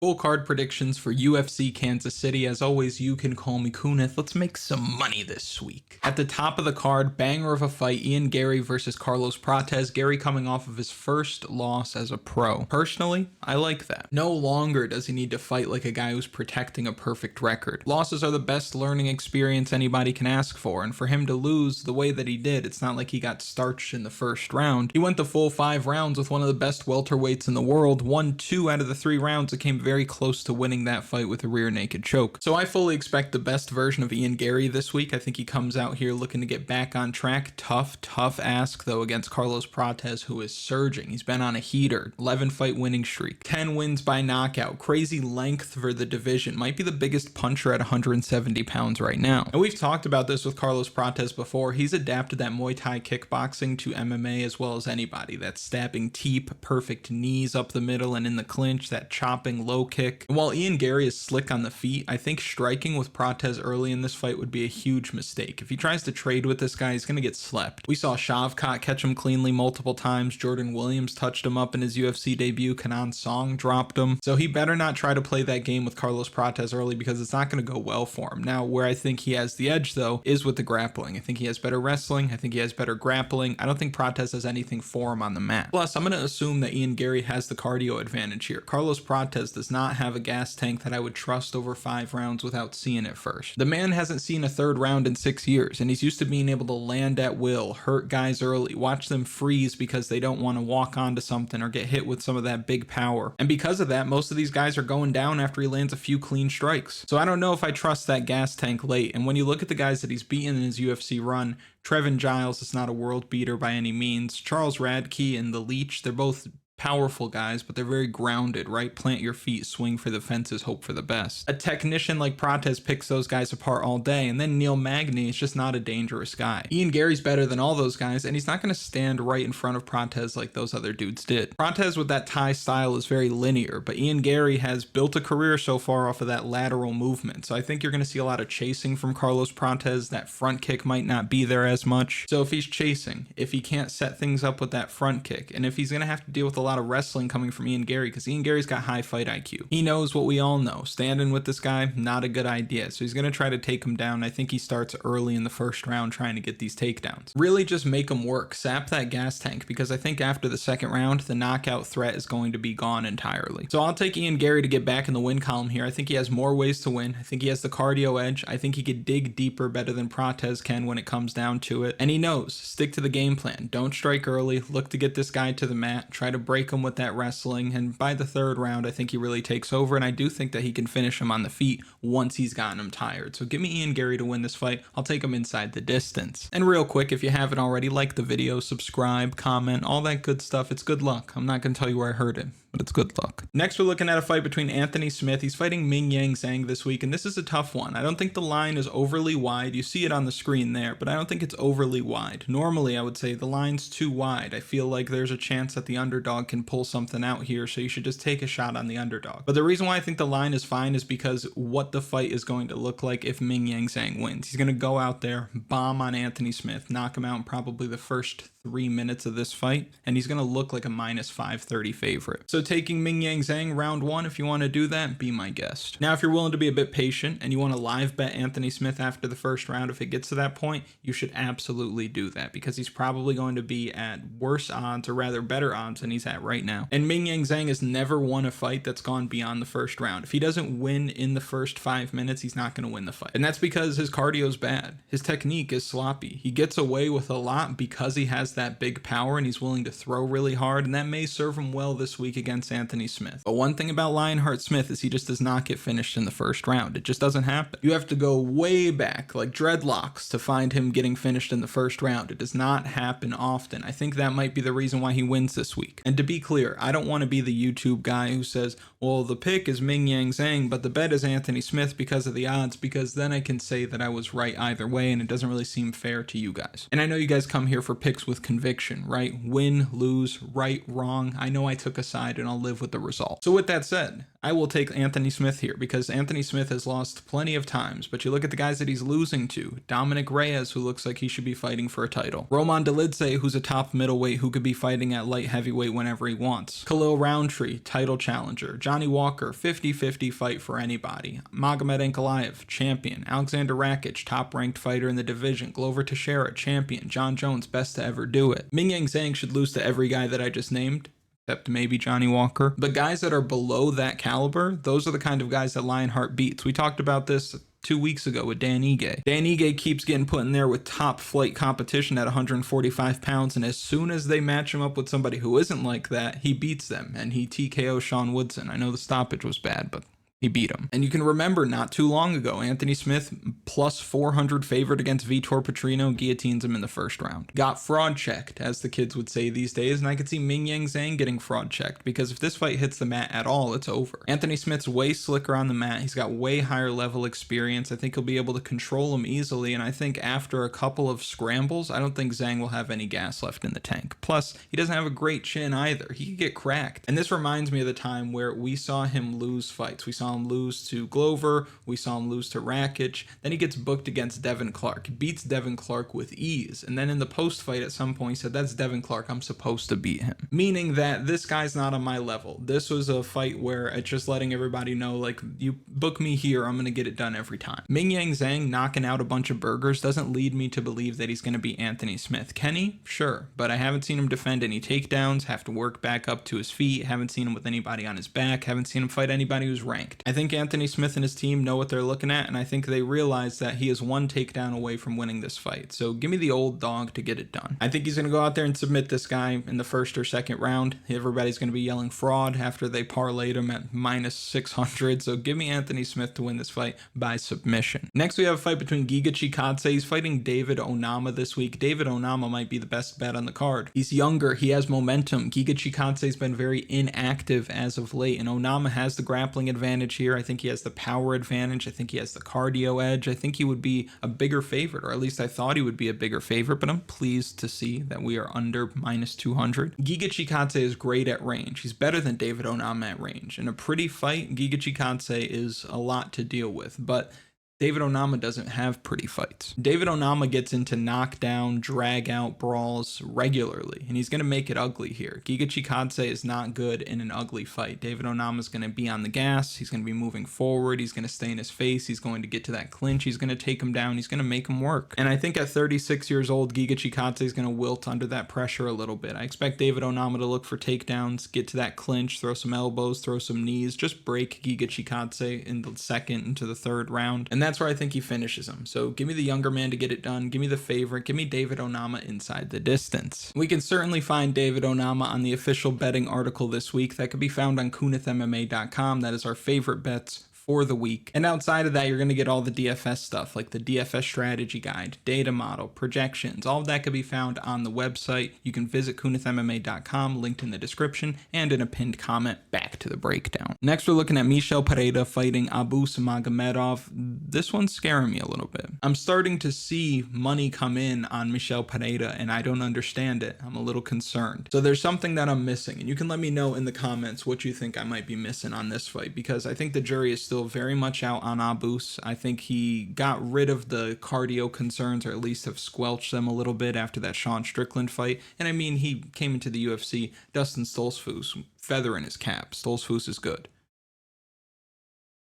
Full card predictions for UFC Kansas City. As always, you can call me Kunith. Let's make some money this week. At the top of the card, banger of a fight, Ian Garry versus Carlos Prates. Garry coming off of his first loss as a pro. Personally, I like that. No longer does he need to fight like a guy who's protecting a perfect record. Losses are the best learning experience anybody can ask for, and for him to lose the way that he did, it's not like he got starched in the first round. He went the full 5 rounds with one of the best welterweights in the world, won 2 out of the 3 rounds. It came very close to winning that fight with a rear naked choke. So I fully expect the best version of Ian Garry this week. I think he comes out here looking to get back on track. Tough ask though against Carlos Prates, who is surging. He's been on a heater, 11 fight winning streak, 10 wins by knockout, crazy length for the division, might be the biggest puncher at 170 pounds right now. And we've talked about this with Carlos Prates before. He's adapted that Muay Thai kickboxing to MMA as well as anybody. That stabbing teep, perfect knees up the middle and in the clinch, that chopping low kick. And while Ian Garry is slick on the feet, I think striking with Prates early in this fight would be a huge mistake. If he tries to trade with this guy, he's going to get slept. We saw Shavkat catch him cleanly multiple times. Jordan Williams touched him up in his UFC debut. Kenan Song dropped him. So he better not try to play that game with Carlos Prates early because it's not going to go well for him. Now, where I think he has the edge though is with the grappling. I think he has better wrestling. I think he has better grappling. I don't think Prates has anything for him on the mat. Plus, I'm going to assume that Ian Garry has the cardio advantage here. Carlos Prates does not have a gas tank that I would trust over 5 rounds without seeing it first. The man hasn't seen a 3rd round in 6 years, and he's used to being able to land at will, hurt guys early, watch them freeze because they don't want to walk onto something or get hit with some of that big power. And because of that, most of these guys are going down after he lands a few clean strikes. So I don't know if I trust that gas tank late. And when you look at the guys that he's beaten in his UFC run, Trevin Giles is not a world beater by any means. Charles Radke and the Leech, they're both powerful guys, but they're very grounded, right? Plant your feet, swing for the fences, hope for the best. A technician like Prates picks those guys apart all day, and then Neil Magny is just not a dangerous guy. Ian Garry's better than all those guys, and he's not going to stand right in front of Prates like those other dudes did. Prates with that Thai style is very linear, but Ian Garry has built a career so far off of that lateral movement, so I think you're going to see a lot of chasing from Carlos Prates. That front kick might not be there as much. So if he's chasing, if he can't set things up with that front kick, and if he's going to have to deal with a lot of wrestling coming from Ian Garry, because Ian Garry's got high fight IQ. He knows what we all know. Standing with this guy, not a good idea. So he's going to try to take him down. I think he starts early in the first round trying to get these takedowns. Really just make him work. Sap that gas tank, because I think after the 2nd round, the knockout threat is going to be gone entirely. So I'll take Ian Garry to get back in the win column here. I think he has more ways to win. I think he has the cardio edge. I think he could dig deeper better than Prates can when it comes down to it. And he knows, stick to the game plan. Don't strike early. Look to get this guy to the mat. Try to break him with that wrestling, and by the 3rd round I think he really takes over, and I do think that he can finish him on the feet once he's gotten him tired. So give me Ian Garry to win this fight. I'll take him inside the distance. And real quick, if you haven't already, like the video, subscribe, comment, all that good stuff. It's good luck. I'm not gonna tell you where I heard it, but it's good luck. Next, we're looking at a fight between Anthony Smith. He's fighting Mingyang Zhang this week, and this is a tough one. I don't think the line is overly wide. You see it on the screen there, but I don't think it's overly wide. Normally, I would say the line's too wide. I feel like there's a chance that the underdog can pull something out here, so you should just take a shot on the underdog. But the reason why I think the line is fine is because what the fight is going to look like if Mingyang Zhang wins. He's going to go out there, bomb on Anthony Smith, knock him out in probably the first 3 minutes of this fight, and he's going to look like a minus 530 favorite. So taking Mingyang Zhang round 1, if you want to do that, be my guest. Now, if you're willing to be a bit patient and you want to live bet Anthony Smith after the first round, if it gets to that point, you should absolutely do that, because he's probably going to be at worse odds, or rather better odds, than he's at right now. And Mingyang Zhang has never won a fight that's gone beyond the first round. If he doesn't win in the first 5 minutes, he's not going to win the fight. And that's because his cardio's bad. His technique is sloppy. He gets away with a lot because he has that big power and he's willing to throw really hard, and that may serve him well this week against Anthony Smith. But one thing about Lionheart Smith is he just does not get finished in the first round. It just doesn't happen. You have to go way back, like dreadlocks, to find him getting finished in the first round. It does not happen often. I think that might be the reason why he wins this week. And to be clear, I don't want to be the YouTube guy who says, well, the pick is Mingyang Zhang, but the bet is Anthony Smith because of the odds, because then I can say that I was right either way, and it doesn't really seem fair to you guys. And I know you guys come here for picks with conviction, right? Win, lose, right, wrong. I know I took a side side and I'll live with the result. So with that said, I will take Anthony Smith here because Anthony Smith has lost plenty of times, but you look at the guys that he's losing to. Dominic Reyes, who looks like he should be fighting for a title. Roman Dolidze, who's a top middleweight who could be fighting at light heavyweight whenever he wants. Khalil Roundtree, title challenger. Johnny Walker, 50-50 fight for anybody. Magomed Ankalaev, champion. Alexander Rakic, top-ranked fighter in the division. Glover Teixeira, champion. John Jones, best to ever do it. Mingyang Zhang should lose to every guy that I just named, except maybe Johnny Walker. But guys that are below that caliber, those are the kind of guys that Lionheart beats. We talked about this 2 weeks ago with Dan Ige. Dan Ige keeps getting put in there with top flight competition at 145 pounds, and as soon as they match him up with somebody who isn't like that, he beats them, and he TKO Sean Woodson. I know the stoppage was bad, but he beat him. And you can remember not too long ago, Anthony Smith plus 400 favored against Vitor Petrino, guillotines him in the first round. Got fraud checked, as the kids would say these days, and I could see Mingyang Zhang getting fraud checked, because if this fight hits the mat at all, it's over. Anthony Smith's way slicker on the mat. He's got way higher level experience. I think he'll be able to control him easily, and I think after a couple of scrambles, I don't think Zhang will have any gas left in the tank. Plus, he doesn't have a great chin either. He could get cracked. And this reminds me of the time where we saw him lose fights. We saw him lose to Glover, we saw him lose to Rakic, then he gets booked against Devin Clark. He beats Devin Clark with ease, and then in the post-fight at some point he said, that's Devin Clark, I'm supposed to beat him. Meaning that this guy's not on my level. This was a fight where it's just letting everybody know, like, you book me here, I'm gonna get it done every time. Mingyang Zhang knocking out a bunch of burgers doesn't lead me to believe that he's gonna be Anthony Smith. Can he? Sure, but I haven't seen him defend any takedowns, have to work back up to his feet, haven't seen him with anybody on his back, haven't seen him fight anybody who's ranked. I think Anthony Smith and his team know what they're looking at, and I think they realize that he is one takedown away from winning this fight. So give me the old dog to get it done. I think he's going to go out there and submit this guy in the first or second round. Everybody's going to be yelling fraud after they parlayed him at minus 600. So give me Anthony Smith to win this fight by submission. Next, we have a fight between Giga Chikadze. He's fighting David Onama this week. David Onama might be the best bet on the card. He's younger. He has momentum. Giga Chikadze's been very inactive as of late, and Onama has the grappling advantage here. I think he has the power advantage. I think he has the cardio edge. I think he would be a bigger favorite, or at least I thought he would be a bigger favorite, but I'm pleased to see that we are under minus 200. Giga Chikadze is great at range. He's better than David Onama at range. In a pretty fight, Giga Chikadze is a lot to deal with, but David Onama doesn't have pretty fights. David Onama gets into knockdown, drag out brawls regularly, and he's going to make it ugly here. Giga Chikadze is not good in an ugly fight. David Onama is going to be on the gas. He's going to be moving forward. He's going to stay in his face. He's going to get to that clinch. He's going to take him down. He's going to make him work. And I think at 36 years old, Giga Chikadze is going to wilt under that pressure a little bit. I expect David Onama to look for takedowns, get to that clinch, throw some elbows, throw some knees, just break Giga Chikadze in the second into the third round. And that's where I think he finishes him. So give me the younger man to get it done. Give me the favorite. Give me David Onama inside the distance. We can certainly find David Onama on the official betting article this week. That could be found on KunithMMA.com. That is our favorite bets for the week. And outside of that, you're going to get all the DFS stuff, like the DFS strategy guide, data model, projections. All of that could be found on the website. You can visit KunithMMA.com, linked in the description and in a pinned comment. Back to the breakdown. Next, we're looking at Michel Pereira fighting Abus Magomedov. This one's scaring me a little bit. I'm starting to see money come in on Michel Pereira, and I don't understand it. I'm a little concerned. So there's something that I'm missing, and you can let me know in the comments what you think I might be missing on this fight, because I think the jury is still very much out on Abus. I think he got rid of the cardio concerns, or at least have squelched them a little bit after that Sean Strickland fight. And I mean, he came into the UFC, Dustin Stoltzfus, feather in his cap. Stoltzfus is good.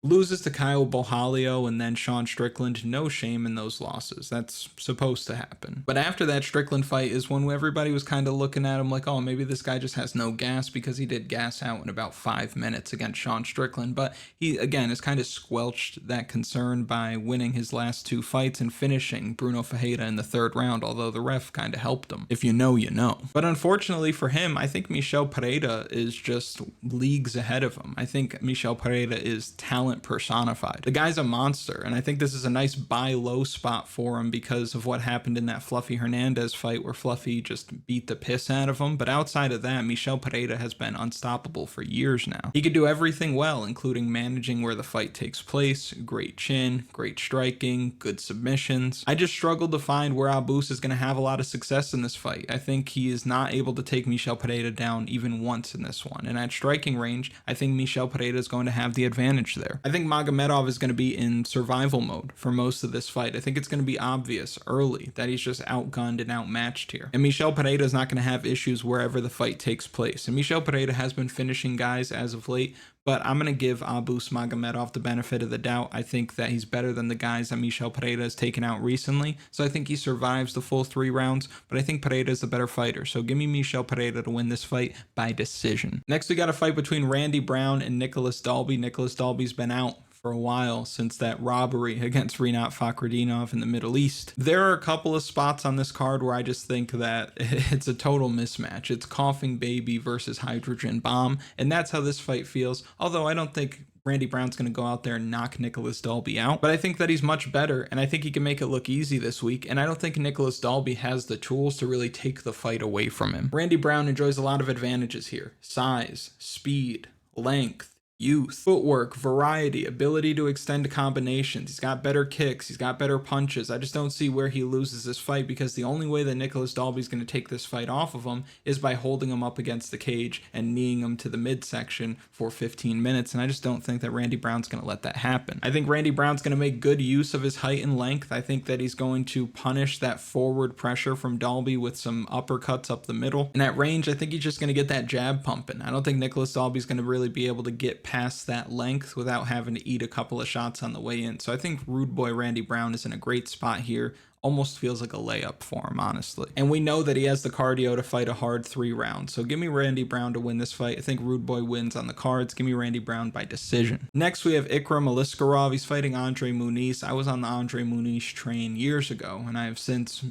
Loses to Kyle Bohalio and then Sean Strickland. No shame in those losses. That's supposed to happen. But after that Strickland fight is when everybody was kind of looking at him like, oh, maybe this guy just has no gas, because he did gas out in about 5 minutes against Sean Strickland. But he, again, has kind of squelched that concern by winning his last 2 fights and finishing Bruno Ferreira in the 3rd round, although the ref kind of helped him. If you know, you know. But unfortunately for him, I think Michel Pereira is just leagues ahead of him. I think Michel Pereira is talented talent personified. The guy's a monster, and I think this is a nice buy low spot for him because of what happened in that Fluffy Hernandez fight where Fluffy just beat the piss out of him. But outside of that, Michel Pereira has been unstoppable for years now. He could do everything well, including managing where the fight takes place, great chin, great striking, good submissions. I just struggled to find where Abus is going to have a lot of success in this fight. I think he is not able to take Michel Pereira down even once in this one. And at striking range, I think Michel Pereira is going to have the advantage there. I think Magomedov is going to be in survival mode for most of this fight. I think it's going to be obvious early that he's just outgunned and outmatched here. And Michel Pereira is not going to have issues wherever the fight takes place. And Michel Pereira has been finishing guys as of late, but I'm going to give Abus Magomedov the benefit of the doubt. I think that he's better than the guys that Michel Pereira has taken out recently. So I think he survives the full 3 rounds, but I think Pereira is the better fighter. So give me Michel Pereira to win this fight by decision. Next, we got a fight between Randy Brown and Nikolas Dalby. Nikolas Dalby's been out for a while since that robbery against Rinat Fakhretdinov in the Middle East. There are a couple of spots on this card where I just think that it's a total mismatch. It's Coughing Baby versus Hydrogen Bomb, and that's how this fight feels. Although I don't think Randy Brown's going to go out there and knock Nikolas Dalby out, but I think that he's much better, and I think he can make it look easy this week, and I don't think Nikolas Dalby has the tools to really take the fight away from him. Randy Brown enjoys a lot of advantages here: size, speed, length, youth, footwork, variety, ability to extend combinations. He's got better kicks. He's got better punches. I just don't see where he loses this fight, because the only way that Nikolas Dalby is going to take this fight off of him is by holding him up against the cage and kneeing him to the midsection for 15 minutes. And I just don't think that Randy Brown's going to let that happen. I think Randy Brown's going to make good use of his height and length. I think that he's going to punish that forward pressure from Dalby with some uppercuts up the middle. And at range, I think he's just going to get that jab pumping. I don't think Nikolas Dalby's going to really be able to get past that length without having to eat a couple of shots on the way in. So I think Rude Boy Randy Brown is in a great spot here. Almost feels like a layup for him, honestly. And we know that he has the cardio to fight a hard 3 rounds. So give me Randy Brown to win this fight. I think Rude Boy wins on the cards. Give me Randy Brown by decision. Next, we have Ikram Aliskerov. He's fighting Andre Muniz. I was on the Andre Muniz train years ago, and I have since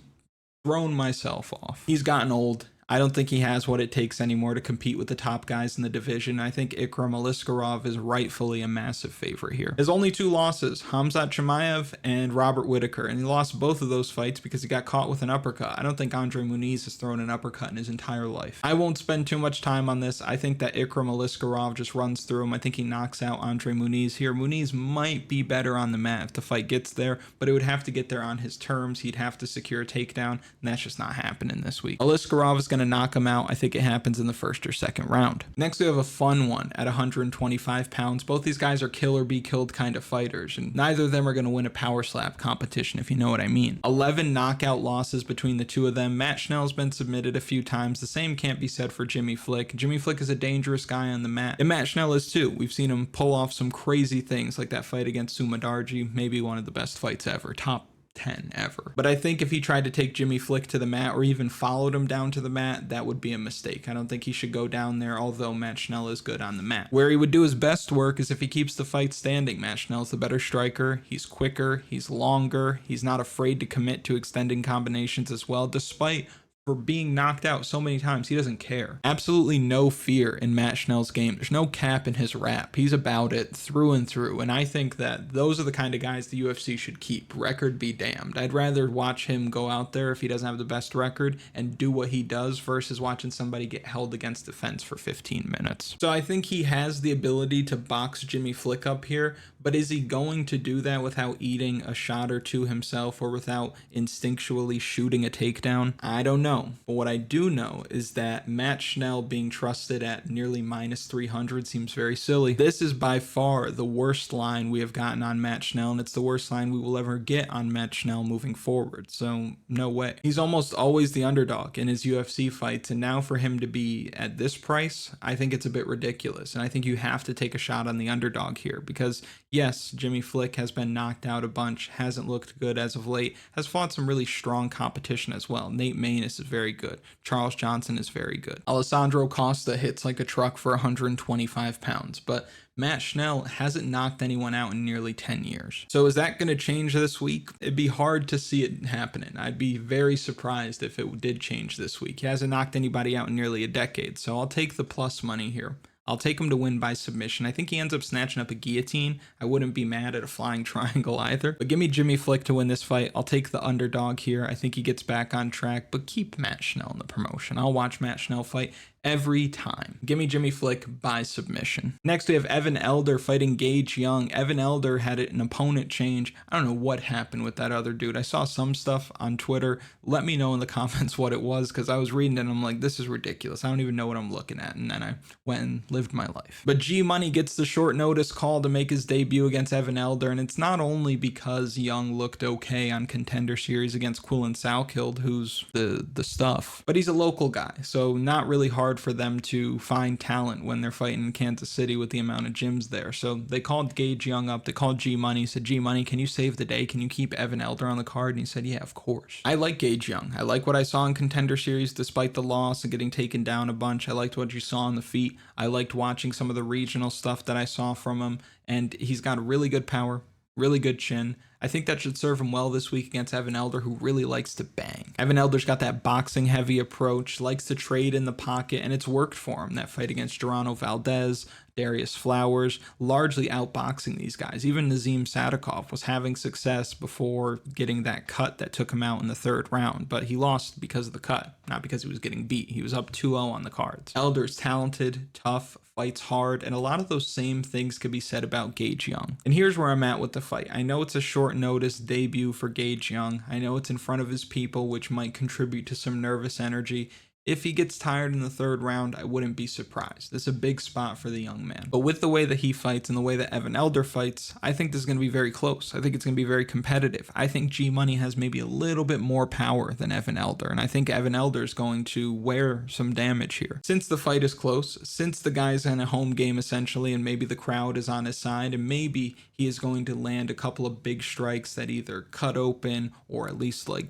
thrown myself off. He's gotten old. I don't think he has what it takes anymore to compete with the top guys in the division. I think Ikram Aliskerov is rightfully a massive favorite here. His only 2 losses, Khamzat Chimaev and Robert Whittaker, and he lost both of those fights because he got caught with an uppercut. I don't think Andre Muniz has thrown an uppercut in his entire life. I won't spend too much time on this. I think that Ikram Aliskerov just runs through him. I think he knocks out Andre Muniz here. Muniz might be better on the mat if the fight gets there, but it would have to get there on his terms. He'd have to secure a takedown, and that's just not happening this week. Aliskerov is going to knock him out. I think it happens in the 1st or 2nd round. Next, we have a fun one at 125 pounds. Both these guys are kill or be killed kind of fighters, and neither of them are going to win a power slap competition, if you know what I mean. 11 knockout losses between the 2 of them. Matt Schnell's been submitted a few times. The same can't be said for Jimmy Flick. Jimmy Flick is a dangerous guy on the mat, and Matt Schnell is too. We've seen him pull off some crazy things like that fight against Sumadarji, maybe one of the best fights ever, top 10 ever. But I think if he tried to take Jimmy Flick to the mat or even followed him down to the mat, that would be a mistake. I don't think he should go down there, although Matt Schnell is good on the mat. Where he would do his best work is if he keeps the fight standing. Matt Schnell's the better striker. He's quicker. He's longer. He's not afraid to commit to extending combinations as well, despite for being knocked out so many times. He doesn't care. Absolutely no fear in Matt Schnell's game. There's no cap in his rap. He's about it through and through. And I think that those are the kind of guys the UFC should keep. Record be damned. I'd rather watch him go out there if he doesn't have the best record and do what he does versus watching somebody get held against the fence for 15 minutes. So I think he has the ability to box Jimmy Flick up here, but is he going to do that without eating a shot or two himself or without instinctually shooting a takedown? I don't know. But what I do know is that Matt Schnell being trusted at nearly minus 300 seems very silly. This is by far the worst line we have gotten on Matt Schnell, and it's the worst line we will ever get on Matt Schnell moving forward. So no way. He's almost always the underdog in his UFC fights, and now for him to be at this price, I think it's a bit ridiculous. And I think you have to take a shot on the underdog here because yes, Jimmy Flick has been knocked out a bunch, hasn't looked good as of late, has fought some really strong competition as well. Nate Maness is very good. Charles Johnson is very good. Alessandro Costa hits like a truck for 125 pounds, but Matt Schnell hasn't knocked anyone out in nearly 10 years. So is that going to change this week? It'd be hard to see it happening. I'd be very surprised if it did change this week. He hasn't knocked anybody out in nearly a decade, so I'll take the plus money here. I'll take him to win by submission. I think he ends up snatching up a guillotine. I wouldn't be mad at a flying triangle either. But give me Jimmy Flick to win this fight. I'll take the underdog here. I think he gets back on track, but keep Matt Schnell in the promotion. I'll watch Matt Schnell fight every time. Give me Jimmy Flick by submission. Next, we have Evan Elder fighting Gage Young. Evan Elder had an opponent change. I don't know what happened with that other dude. I saw some stuff on Twitter. Let me know in the comments what it was, because I was reading it and I'm like, this is ridiculous. I don't even know what I'm looking at. And then I went and lived my life. But G Money gets the short notice call to make his debut against Evan Elder. And it's not only because Young looked okay on Contender Series against Quillen Salkild, who's the stuff, but he's a local guy. So not really hard for them to find talent when they're fighting in Kansas City with the amount of gyms there. So they called Gage Young up. They called G Money, said, G Money, can you save the day? Can you keep Evan Elder on the card? And he said, yeah, of course. I like Gage Young. I like what I saw in Contender Series despite the loss and getting taken down a bunch. I liked what you saw on the feet. I liked watching some of the regional stuff that I saw from him. And he's got really good power, really good chin. I think that should serve him well this week against Evan Elder, who really likes to bang. Evan Elder's got that boxing heavy approach, likes to trade in the pocket, and it's worked for him. That fight against Geronimo Valdez, Darius Flowers, largely outboxing these guys. Even Nazim Sadikov was having success before getting that cut that took him out in the third round, but he lost because of the cut, not because he was getting beat. He was up 2-0 on the cards. Elder's talented, tough, fights hard, and a lot of those same things could be said about Gage Young. And here's where I'm at with the fight. I know it's a short notice debut for Gage Young. I know it's in front of his people, which might contribute to some nervous energy. If he gets tired in the third round, I wouldn't be surprised. This is a big spot for the young man. But with the way that he fights and the way that Evan Elder fights, I think this is going to be very close. I think it's going to be very competitive. I think G Money has maybe a little bit more power than Evan Elder, and I think Evan Elder is going to wear some damage here. Since the fight is close, since the guy's in a home game essentially, and maybe the crowd is on his side, and maybe he is going to land a couple of big strikes that either cut open or at least like...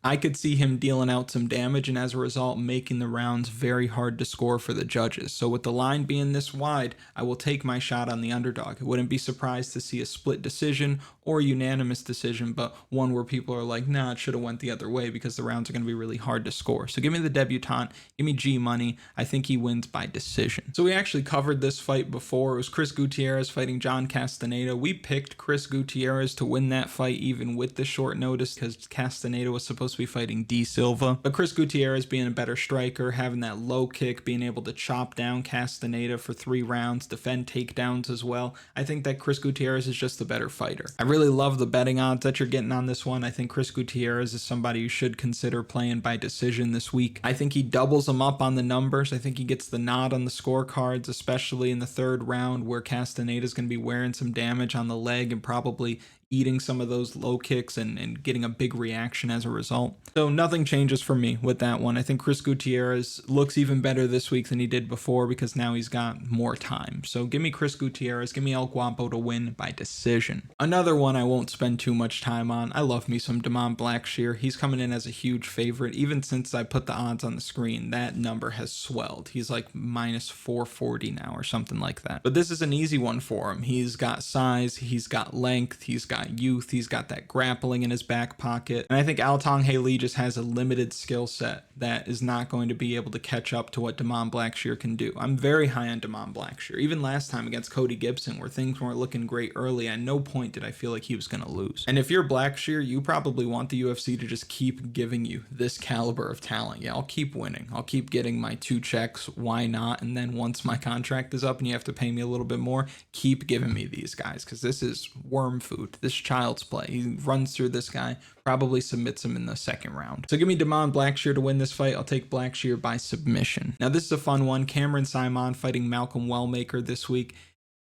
I could see him dealing out some damage and as a result making the rounds very hard to score for the judges. So with the line being this wide, I will take my shot on the underdog. I wouldn't be surprised to see a split decision or unanimous decision, but one where people are like, nah, it should have went the other way because the rounds are going to be really hard to score. So give me the debutante, give me G Money. I think he wins by decision. So we actually covered this fight before. It was Chris Gutierrez fighting John Castaneda. We picked Chris Gutierrez to win that fight even with the short notice because Castaneda was supposed to be fighting D Silva. But Chris Gutierrez being a better striker, having that low kick, being able to chop down Castaneda for 3 rounds, defend takedowns as well. I think that Chris Gutierrez is just the better fighter. I really love the betting odds that you're getting on this one. I think Chris Gutierrez is somebody you should consider playing by decision this week. I think he doubles them up on the numbers. I think he gets the nod on the scorecards, especially in the third round where Castaneda is going to be wearing some damage on the leg and probably eating some of those low kicks and getting a big reaction as a result. So nothing changes for me with that one. I think Chris Gutierrez looks even better this week than he did before because now he's got more time. So give me Chris Gutierrez, give me El Guapo to win by decision. Another one I won't spend too much time on. I love me some Damon Blackshear. He's coming in as a huge favorite. Even since I put the odds on the screen, that number has swelled. He's like minus 440 now or something like that. But this is an easy one for him. He's got size, he's got length, he's got youth, he's got that grappling in his back pocket, and I think Alatengheili just has a limited skill set that is not going to be able to catch up to what Damon Blackshear can do. I'm very high on Damon Blackshear. Even last time against Cody Gibson, where things weren't looking great early, at no point did I feel like he was going to lose. And if you're Blackshear, you probably want the UFC to just keep giving you this caliber of talent. Yeah, I'll keep winning. I'll keep getting my 2 checks. Why not? And then once my contract is up and you have to pay me a little bit more, keep giving me these guys because this is worm food. This child's play. He runs through this guy, probably submits him in the second round. So give me Damon Blackshear to win this fight. I'll take Blackshear by submission. Now this is a fun one. Cameron Saaiman fighting Malcolm Wellmaker this week.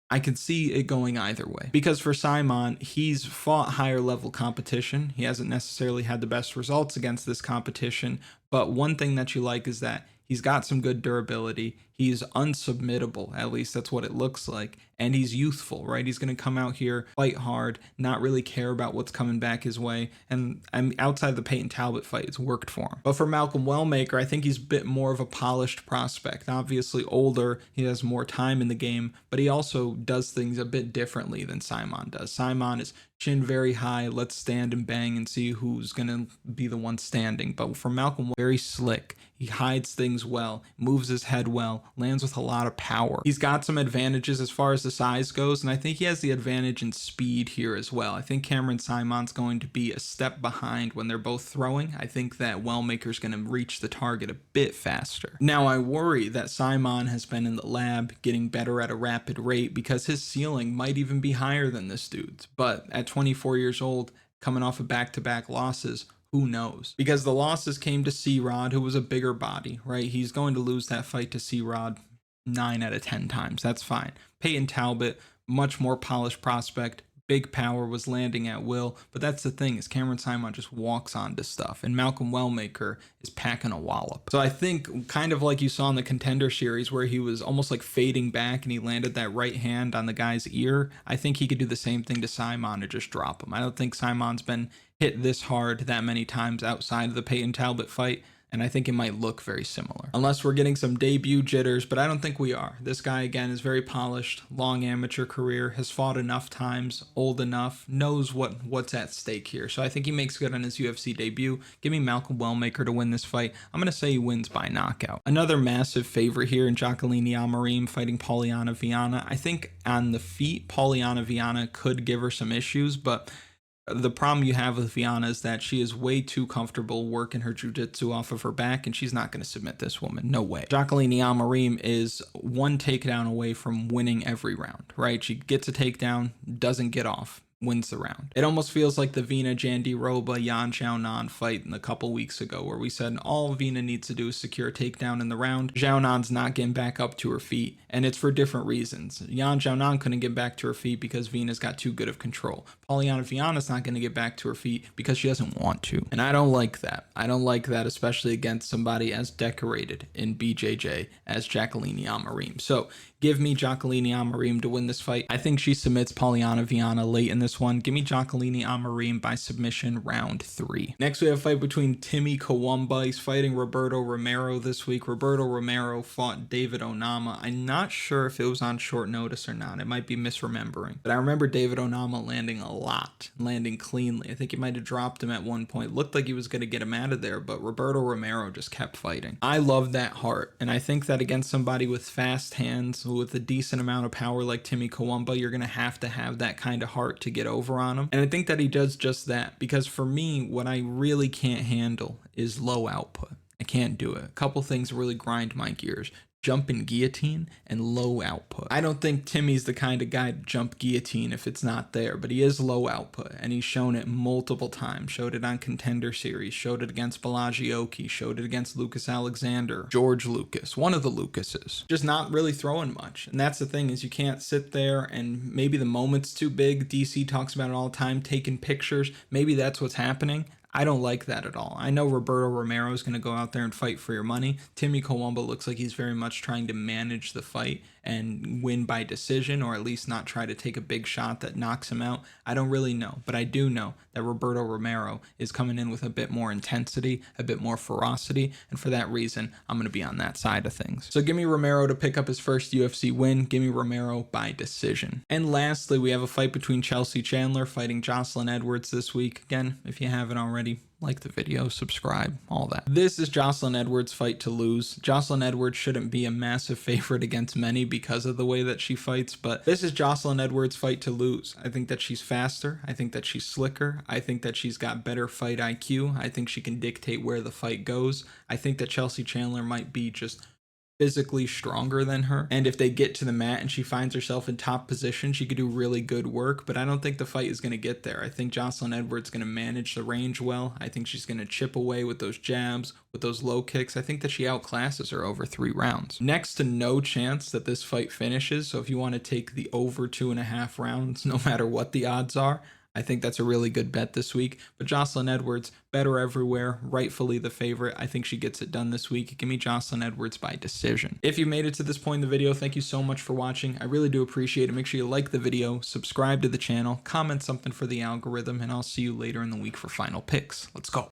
I could see it going either way because for Saaiman, he's fought higher level competition. He hasn't necessarily had the best results against this competition, but one thing that you like is that he's got some good durability. He's unsubmittable, at least that's what it looks like. And he's youthful, right? He's going to come out here, fight hard, not really care about what's coming back his way. And outside the Peyton Talbot fight, it's worked for him. But for Malcolm Wellmaker, I think he's a bit more of a polished prospect. Obviously older, he has more time in the game, but he also does things a bit differently than Saaiman does. Saaiman is chin very high, let's stand and bang and see who's going to be the one standing. But for Malcolm, very slick. He hides things well, moves his head well, lands with a lot of power. He's got some advantages as far as the size goes, and I think he has the advantage in speed here as well. I think Cameron Saaiman's going to be a step behind when they're both throwing. I think that Wellmaker's going to reach the target a bit faster. Now, I worry that Saaiman has been in the lab getting better at a rapid rate because his ceiling might even be higher than this dude's. But at 24 years old, coming off of back-to-back losses, who knows? Because the losses came to C-Rod, who was a bigger body, right? He's going to lose that fight to C-Rod 9 out of 10 times. That's fine. Peyton Talbot, much more polished prospect, big power, was landing at will. But that's the thing, is Cameron Saaiman just walks onto stuff, and Malcolm Wellmaker is packing a wallop. So I think, kind of like you saw in the Contender Series where he was almost like fading back and he landed that right hand on the guy's ear, I think he could do the same thing to Saaiman and just drop him. I don't think Saimon's been hit this hard that many times outside of the Peyton Talbot fight, and I think it might look very similar. Unless we're getting some debut jitters, but I don't think we are. This guy, again, is very polished, long amateur career, has fought enough times, old enough, knows what's at stake here. So I think he makes good on his UFC debut. Give me Malcolm Wellmaker to win this fight. I'm going to say he wins by knockout. Another massive favorite here in Jaqueline Amorim fighting Polyana Viana. I think on the feet, Polyana Viana could give her some issues, but the problem you have with Viana is that she is way too comfortable working her jiu-jitsu off of her back, and she's not going to submit this woman. No way. Jaqueline Amorim is one takedown away from winning every round, right? She gets a takedown, doesn't get off, wins the round. It almost feels like the Vina Jandiroba Yan Xiaonan fight in a couple weeks ago where we said all Vina needs to do is secure a takedown in the round. Xiaonan's not getting back up to her feet, and it's for different reasons. Yan Xiaonan couldn't get back to her feet because Vina's got too good of control. Polyana Viana's not going to get back to her feet because she doesn't want to. And I don't like that. I don't like that, especially against somebody as decorated in BJJ as Jaqueline Amorim. So give me Jaqueline Amorim to win this fight. I think she submits Polyana Viana late in this one. Give me Jaqueline Amorim by submission round 3. Next, we have a fight between Timmy Cuamba. He's fighting Roberto Romero this week. Roberto Romero fought David Onama. I'm not sure if it was on short notice or not. It might be misremembering. But I remember David Onama landing a lot, landing cleanly. I think he might have dropped him at one point. Looked like he was going to get him out of there, but Roberto Romero just kept fighting. I love that heart, and I think that against somebody with fast hands, with a decent amount of power like Timmy Cuamba, you're going to have that kind of heart to get over on him. And I think that he does just that, because for me, what I really can't handle is low output. I can't do it. A couple things really grind my gears: jump and guillotine and low output. I don't think Timmy's the kind of guy to jump guillotine if it's not there, but he is low output, and he's shown it multiple times. Showed it on Contender Series, showed it against Balagioki, showed it against Lucas Alexander, George Lucas, one of the Lucases. Just not really throwing much. And that's the thing, is you can't sit there and maybe the moment's too big. DC talks about it all the time, taking pictures. Maybe that's what's happening. I don't like that at all. I know Roberto Romero is going to go out there and fight for your money. Timmy Cuamba looks like he's very much trying to manage the fight and win by decision, or at least not try to take a big shot that knocks him out. I don't really know, but I do know that Roberto Romero is coming in with a bit more intensity, a bit more ferocity, and for that reason, I'm going to be on that side of things. So give me Romero to pick up his first UFC win. Give me Romero by decision. And lastly, we have a fight between Chelsea Chandler fighting Jocelyn Edwards this week. Again, if you haven't already, like the video, subscribe, all that. This is Jocelyn Edwards' fight to lose. Jocelyn Edwards shouldn't be a massive favorite against many because of the way that she fights, but this is Jocelyn Edwards' fight to lose. I think that she's faster. I think that she's slicker. I think that she's got better fight IQ. I think she can dictate where the fight goes. I think that Chelsea Chandler might be just physically stronger than her, and if they get to the mat and she finds herself in top position, she could do really good work, but I don't think the fight is going to get there. I think Jocelyn Edwards is going to manage the range well. I think she's going to chip away with those jabs, with those low kicks. I think that she outclasses her over 3 rounds. Next to no chance that this fight finishes, so if you want to take the over 2.5 rounds, no matter what the odds are, I think that's a really good bet this week. But Jocelyn Edwards, better everywhere, rightfully the favorite. I think she gets it done this week. Give me Jocelyn Edwards by decision. If you made it to this point in the video, thank you so much for watching. I really do appreciate it. Make sure you like the video, subscribe to the channel, comment something for the algorithm, and I'll see you later in the week for final picks. Let's go.